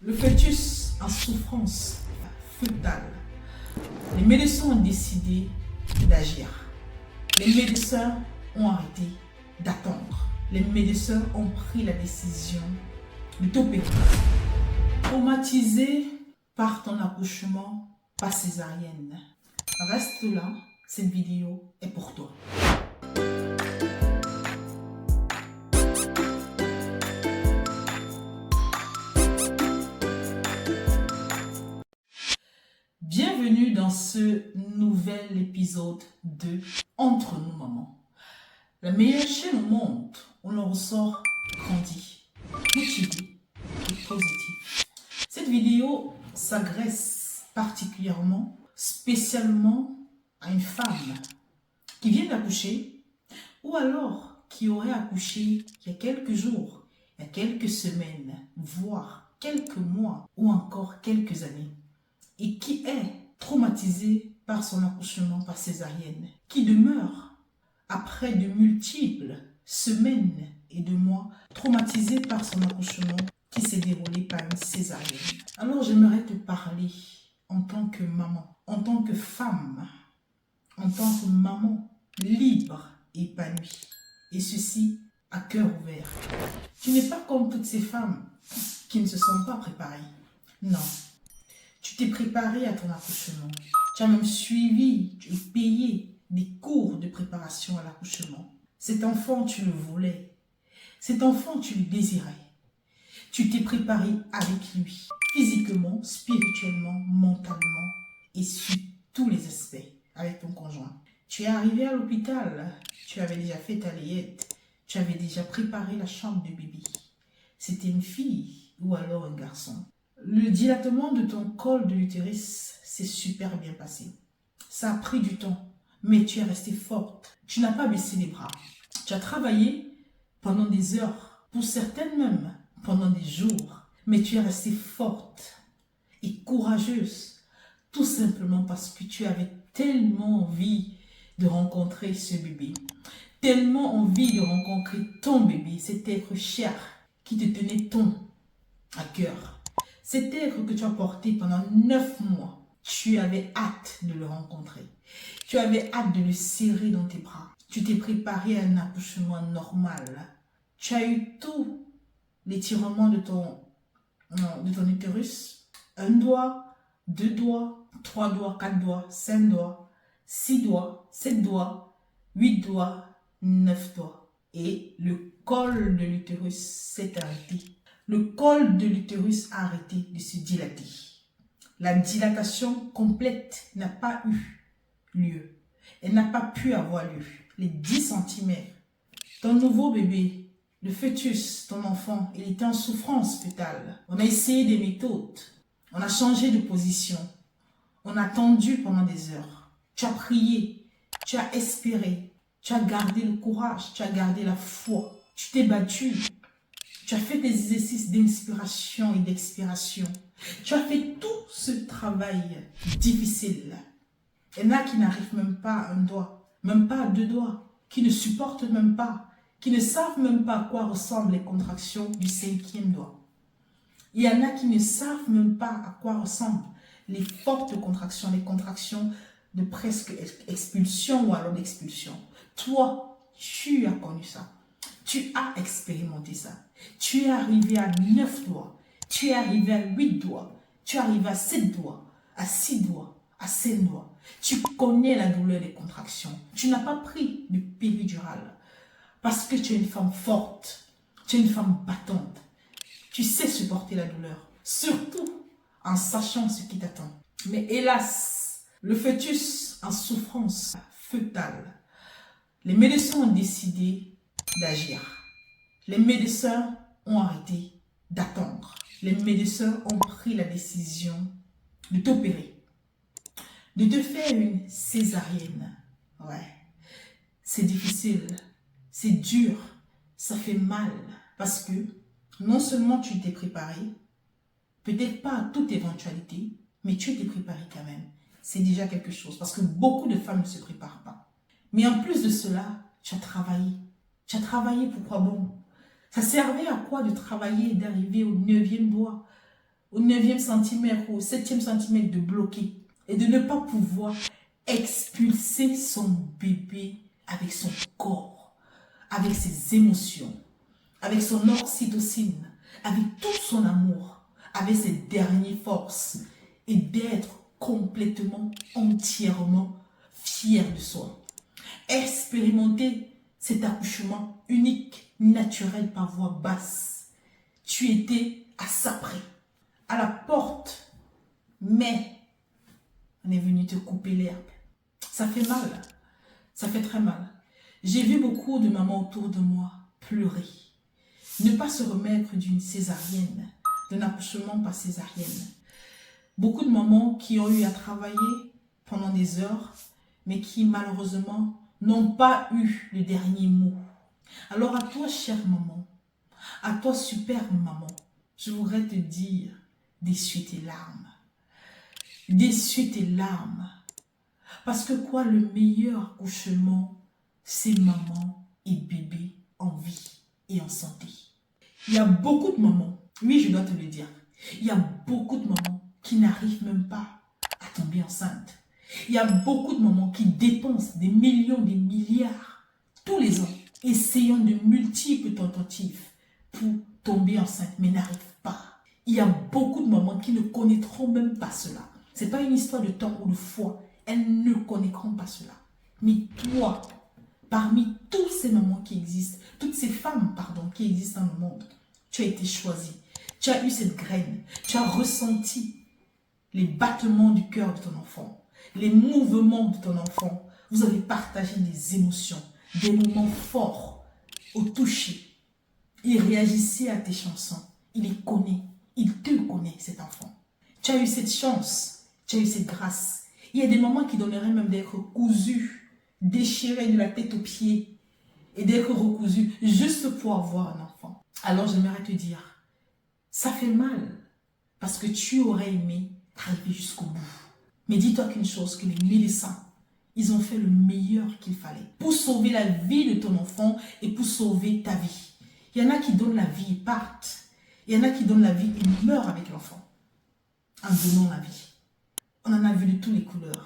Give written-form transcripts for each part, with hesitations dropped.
Le fœtus en souffrance fœtale. Les médecins ont décidé d'agir. Les médecins ont arrêté d'attendre. Les médecins ont pris la décision de t'opérer. Traumatisé par ton accouchement par césarienne. Reste là, cette vidéo est pour toi. Bienvenue dans ce nouvel épisode de Entre nous mamans. La meilleure chaîne au monde où l'on ressort grandi, motivé et positif. Cette vidéo s'adresse particulièrement, spécialement à une femme qui vient d'accoucher ou alors qui aurait accouché il y a quelques jours, il y a quelques semaines, voire quelques mois ou encore quelques années, et qui est traumatisée par son accouchement par césarienne, qui demeure après de multiples semaines et de mois traumatisée par son accouchement qui s'est déroulé par une césarienne. Alors j'aimerais te parler en tant que maman, en tant que femme, en tant que maman libre et épanouie, et ceci à cœur ouvert. Tu n'es pas comme toutes ces femmes qui ne se sont pas préparées. Non. Tu t'es préparé à ton accouchement. Tu as même suivi et payé des cours de préparation à l'accouchement. Cet enfant, tu le voulais. Cet enfant, tu le désirais. Tu t'es préparé avec lui, physiquement, spirituellement, mentalement et sur tous les aspects avec ton conjoint. Tu es arrivé à l'hôpital, tu avais déjà fait ta layette, tu avais déjà préparé la chambre de bébé. C'était une fille ou alors un garçon. Le dilatement de ton col de l'utérus s'est super bien passé. Ça a pris du temps, mais tu es restée forte. Tu n'as pas baissé les bras. Tu as travaillé pendant des heures, pour certaines même pendant des jours, mais tu es restée forte et courageuse, tout simplement parce que tu avais tellement envie de rencontrer ce bébé, tellement envie de rencontrer ton bébé, cet être cher qui te tenait tant à cœur. Cet être que tu as porté pendant 9 mois, tu avais hâte de le rencontrer. Tu avais hâte de le serrer dans tes bras. Tu t'es préparé à un accouchement normal. Tu as eu tous les tirements de ton utérus. 1 doigt, 2 doigts, 3 doigts, 4 doigts, 5 doigts, 6 doigts, 7 doigts, 8 doigts, 9 doigts. Et le col de l'utérus s'est arrêté. Le col de l'utérus a arrêté de se dilater. La dilatation complète n'a pas eu lieu. Elle n'a pas pu avoir lieu. Les 10 cm. Ton nouveau bébé, le fœtus, ton enfant, il était en souffrance fœtale. On a essayé des méthodes. On a changé de position. On a attendu pendant des heures. Tu as prié. Tu as espéré. Tu as gardé le courage. Tu as gardé la foi. Tu t'es battu. Tu as fait des exercices d'inspiration et d'expiration. Tu as fait tout ce travail difficile. Il y en a qui n'arrivent même pas à 1 doigt, même pas à 2 doigts, qui ne supportent même pas, qui ne savent même pas à quoi ressemblent les contractions du 5e doigt. Il y en a qui ne savent même pas à quoi ressemblent les fortes contractions, les contractions de presque expulsion ou alors d'expulsion. Toi, tu as connu ça. Tu as expérimenté ça. Tu es arrivé à 9 doigts. Tu es arrivé à 8 doigts. Tu es arrivé à 7 doigts, à 6 doigts, à 5 doigts. Tu connais la douleur des contractions. Tu n'as pas pris de péridurale parce que tu es une femme forte. Tu es une femme battante. Tu sais supporter la douleur, surtout en sachant ce qui t'attend. Mais hélas, le fœtus en souffrance fœtale, les médecins ont décidé d'agir. Les médecins ont arrêté d'attendre. Les médecins ont pris la décision de t'opérer, de te faire une césarienne. Ouais, c'est difficile, c'est dur, ça fait mal parce que non seulement tu t'es préparé, peut-être pas à toute éventualité, mais tu t'es préparé quand même. C'est déjà quelque chose parce que beaucoup de femmes ne se préparent pas. Mais en plus de cela, tu as travaillé. Tu as travaillé pour quoi bon? Ça servait à quoi de travailler et d'arriver au 9e doigt? au 9e centimètre ou au 7e centimètre de bloquer et de ne pas pouvoir expulser son bébé avec son corps, avec ses émotions, avec son oxytocine, avec tout son amour, avec ses dernières forces et d'être complètement, entièrement fier de soi. Expérimenter cet accouchement unique, naturel par voie basse. Tu étais à ça près, à la porte, mais on est venu te couper l'herbe. Ça fait mal, ça fait très mal. J'ai vu beaucoup de mamans autour de moi pleurer. Ne pas se remettre d'une césarienne, d'un accouchement par césarienne. Beaucoup de mamans qui ont eu à travailler pendant des heures, mais qui malheureusement n'ont pas eu le dernier mot. Alors à toi, chère maman, à toi, super maman, je voudrais te dire d'essuyer tes larmes. D'essuyer tes larmes. Parce que quoi, le meilleur accouchement, c'est maman et bébé en vie et en santé. Il y a beaucoup de mamans, oui, je dois te le dire, il y a beaucoup de mamans qui n'arrivent même pas à tomber enceinte. Il y a beaucoup de mamans qui dépensent des millions, des milliards tous les ans, essayant de multiples tentatives pour tomber enceinte, mais n'arrivent pas. Il y a beaucoup de mamans qui ne connaîtront même pas cela. Ce n'est pas une histoire de temps ou de foi. Elles ne connaîtront pas cela. Mais toi, parmi toutes ces mamans qui existent, toutes ces femmes, pardon, qui existent dans le monde, tu as été choisie. Tu as eu cette graine. Tu as ressenti les battements du cœur de ton enfant, les mouvements de ton enfant. Vous avez partagé des émotions, des moments forts au toucher. Il réagissait à tes chansons. Il les connaît. Il te connaît, cet enfant. Tu as eu cette chance. Tu as eu cette grâce. Il y a des mamans qui donneraient même d'être cousues, déchirées de la tête aux pieds et d'être recousues juste pour avoir un enfant. Alors j'aimerais te dire, ça fait mal parce que tu aurais aimé arriver jusqu'au bout. Mais dis-toi qu'une chose, que les médecins, ils ont fait le meilleur qu'il fallait pour sauver la vie de ton enfant et pour sauver ta vie. Il y en a qui donnent la vie et partent. Il y en a qui donnent la vie et meurent avec l'enfant en donnant la vie. On en a vu de toutes les couleurs.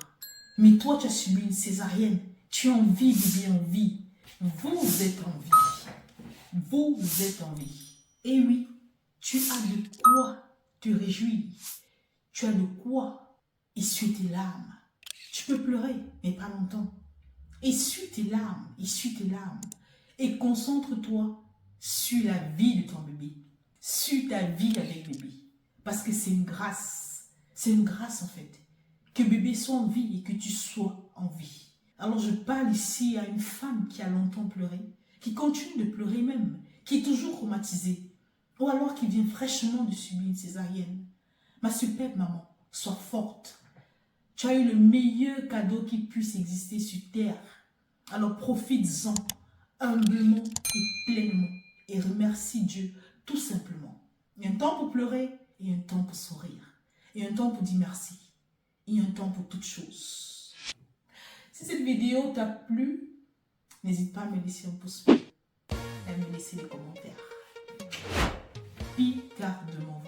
Mais toi, tu as subi une césarienne. Tu es en vie, bébé, en vie. Vous êtes en vie. Vous êtes en vie. Et oui, tu as de quoi te réjouir. Tu as de quoi essuyer tes larmes. Tu peux pleurer, mais pas longtemps. Essuie tes larmes, essuie tes larmes. Et concentre-toi sur la vie de ton bébé. Sur ta vie avec bébé. Parce que c'est une grâce. C'est une grâce en fait. Que bébé soit en vie et que tu sois en vie. Alors je parle ici à une femme qui a longtemps pleuré, qui continue de pleurer même, qui est toujours traumatisée, ou alors qui vient fraîchement de subir une césarienne. Ma superbe maman, sois forte. Tu as eu le meilleur cadeau qui puisse exister sur terre. Alors profites-en humblement et pleinement et remercie Dieu tout simplement. Il y a un temps pour pleurer et un temps pour sourire. Et un temps pour dire merci. Et un temps pour toutes choses. Si cette vidéo t'a plu, n'hésite pas à me laisser un pouce bleu et à me laisser des commentaires. Picardement.